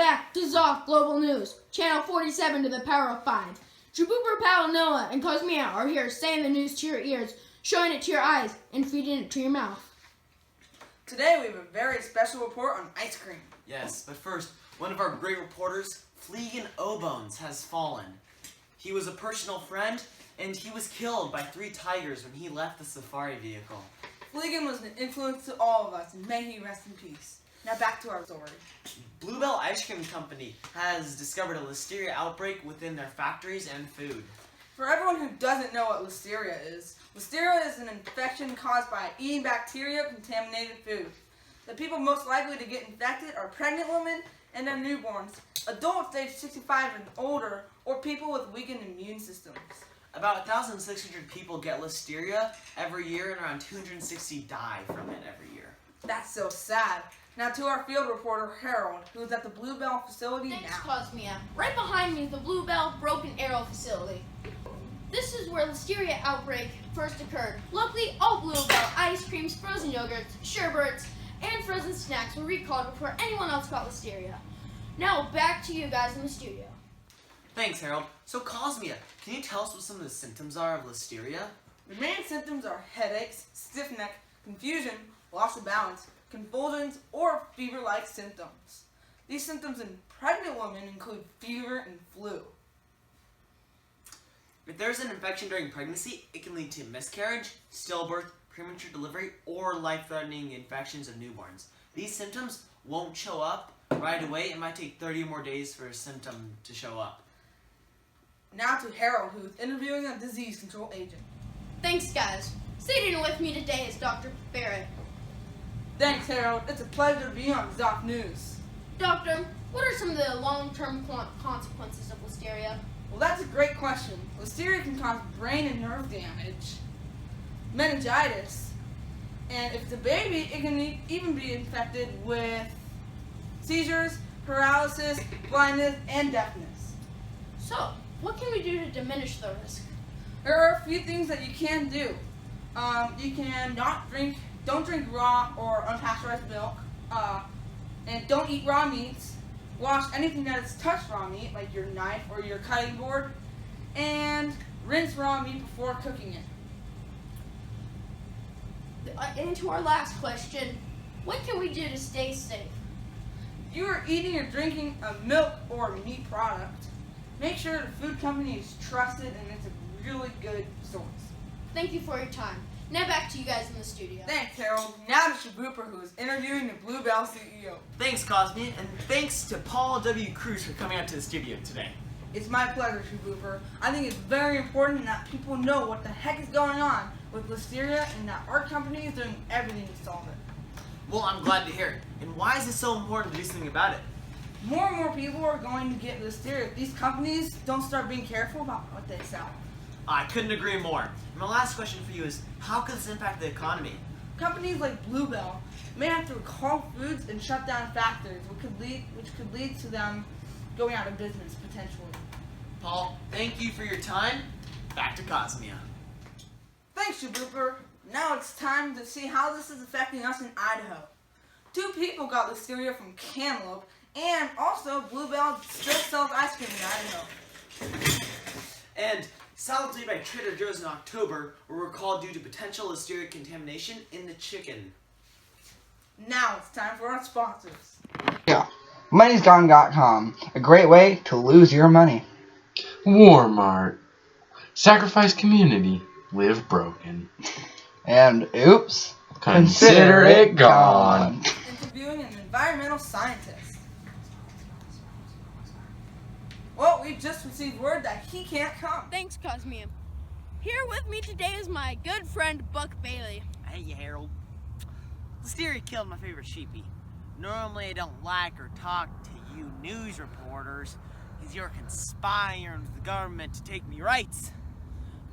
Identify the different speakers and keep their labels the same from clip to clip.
Speaker 1: back to xoF Global News, Channel 47 to the power of 5. Jabooper, Pal, Noah, and Cosmia are here saying the news to your ears, showing it to your eyes, and feeding it to your mouth.
Speaker 2: Today we have a very special report on ice cream.
Speaker 3: Yes, but first, one of our great reporters, Fleegan O'Bones, has fallen. He was a personal friend, and he was killed by 3 tigers when he left the safari vehicle.
Speaker 2: Fleegan was an influence to all of us, and may he rest in peace. Now back to our story.
Speaker 3: Bluebell Ice Cream Company has discovered a listeria outbreak within their factories and food.
Speaker 2: For everyone who doesn't know what listeria is an infection caused by eating bacteria-contaminated food. The people most likely to get infected are pregnant women and their newborns, adults aged 65 and older, or people with weakened immune systems.
Speaker 3: About 1,600 people get listeria every year, and around 260 die from it every year.
Speaker 2: That's so sad. Now to our field reporter, Harold, who is at the Bluebell facility
Speaker 1: Thanks,
Speaker 2: now.
Speaker 1: Cosmia. Right behind me is the Bluebell Broken Arrow facility. This is where listeria outbreak first occurred. Luckily, all Bluebell ice creams, frozen yogurts, sherbets, and frozen snacks were recalled before anyone else got listeria. Now back to you guys in the studio.
Speaker 3: Thanks, Harold. So, Cosmia, can you tell us what some of the symptoms are of listeria?
Speaker 2: The main symptoms are headaches, stiff neck, confusion, loss of balance, convulsions, or fever-like symptoms. These symptoms in pregnant women include fever and flu.
Speaker 3: If there's an infection during pregnancy, it can lead to miscarriage, stillbirth, premature delivery, or life-threatening infections of newborns. These symptoms won't show up right away. It might take 30 or more days for a symptom to show up.
Speaker 2: Now to Harold, who is interviewing a disease control agent.
Speaker 1: Thanks, guys. Sitting with me today is Dr. Barrett.
Speaker 2: Thanks, Harold. It's a pleasure to be on xoF News.
Speaker 1: Doctor, what are some of the long-term consequences of listeria?
Speaker 2: Well, that's a great question. Listeria can cause brain and nerve damage, meningitis, and if it's a baby, it can even be infected with seizures, paralysis, blindness, and deafness.
Speaker 1: So, what can we do to diminish the risk?
Speaker 2: There are a few things that you can do. You can don't drink raw or unpasteurized milk, and don't eat raw meats. Wash anything that has touched raw meat, like your knife or your cutting board, and rinse raw meat before cooking it.
Speaker 1: Into our last question, what can we do to stay safe?
Speaker 2: If you are eating or drinking a milk or meat product, make sure the food company is trusted and it's a really good source.
Speaker 1: Thank you for your time. Now back to you guys in the studio.
Speaker 2: Thanks, Harold. Now to Shabooper, who is interviewing the Bluebell CEO.
Speaker 3: Thanks, Cosmia, and thanks to Paul W. Cruz for coming out to the studio today.
Speaker 2: It's my pleasure, Shabooper. I think it's very important that people know what the heck is going on with listeria and that our company is doing everything to solve it.
Speaker 3: Well, I'm glad to hear it. And why is it so important to do something about it?
Speaker 2: More and more people are going to get listeria if these companies don't start being careful about what they sell.
Speaker 3: I couldn't agree more. And my last question for you is, how could this impact the economy?
Speaker 2: Companies like Bluebell may have to recall foods and shut down factories, which could lead to them going out of business potentially.
Speaker 3: Paul, thank you for your time. Back to Cosmia.
Speaker 2: Thanks, Shabooper. Now it's time to see how this is affecting us in Idaho. 2 people got listeria from cantaloupe, and also Bluebell still sells ice cream in Idaho.
Speaker 3: And salads made by Trader Joe's in October were recalled due to potential listeria contamination in the chicken.
Speaker 2: Now it's time for our sponsors.
Speaker 4: Yeah, Money'sGone.com, a great way to lose your money.
Speaker 5: Walmart. Sacrifice community. Live broken.
Speaker 4: And oops,
Speaker 5: Consider it gone.
Speaker 2: Interviewing an environmental scientist. Well, we just received word that he can't come.
Speaker 1: Thanks, Cosmia. Here with me today is my good friend, Buck Bailey.
Speaker 6: Hey, Harold. Listeria killed my favorite sheepy. Normally I don't like or talk to you news reporters because you're conspiring with the government to take me rights.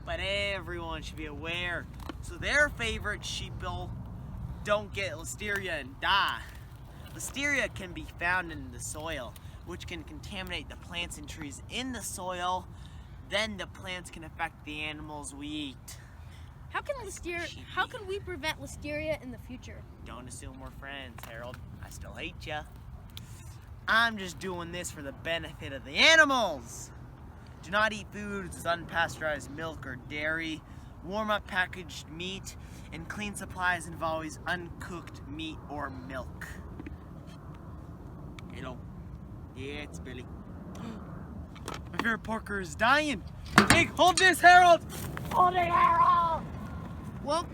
Speaker 6: But everyone should be aware so their favorite sheeple don't get listeria and die. Listeria can be found in the soil, which can contaminate the plants and trees in the soil. Then the plants can affect the animals we eat.
Speaker 1: How can we prevent listeria in the future?
Speaker 6: Don't assume we're friends, Harold. I still hate ya. I'm just doing this for the benefit of the animals. Do not eat foods with unpasteurized milk or dairy. Warm up packaged meat, and clean supplies involve always uncooked meat or milk. Hello. Yeah, it's Billy. My favorite porker is dying. Hey, hold this, Harold! Hold it, Harold!
Speaker 1: Well,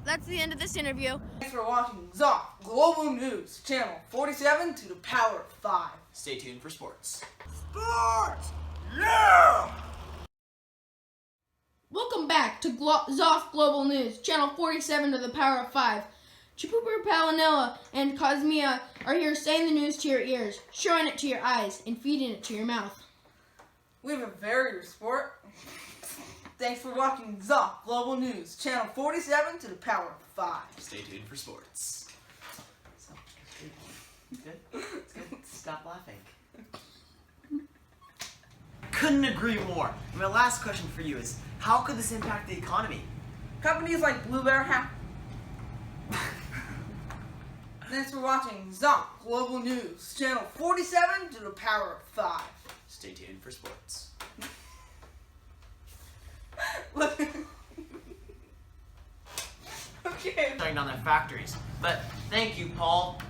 Speaker 1: that's the end of this interview.
Speaker 2: Thanks for watching xoF Global News, channel 47 to the power of 5.
Speaker 3: Stay tuned for sports.
Speaker 6: Sports! Yeah!
Speaker 1: Welcome back to xoF Global News, channel 47 to the power of 5. Chipooper Palinella and Cosmia are here saying the news to your ears, showing it to your eyes, and feeding it to your mouth.
Speaker 2: We have a very sport. Thanks for watching xoF Global News, channel 47 to the power of 5.
Speaker 3: Stay tuned for sports. So, good? It's good. Stop laughing. Couldn't agree more. My last question for you is, how could this impact the economy?
Speaker 2: Companies like Blue Bear have. Thanks for watching xoF Global News, channel 47 to the power of 5.
Speaker 3: Stay tuned for sports.
Speaker 2: Okay.
Speaker 3: Shutting down their factories. But thank you, Paul.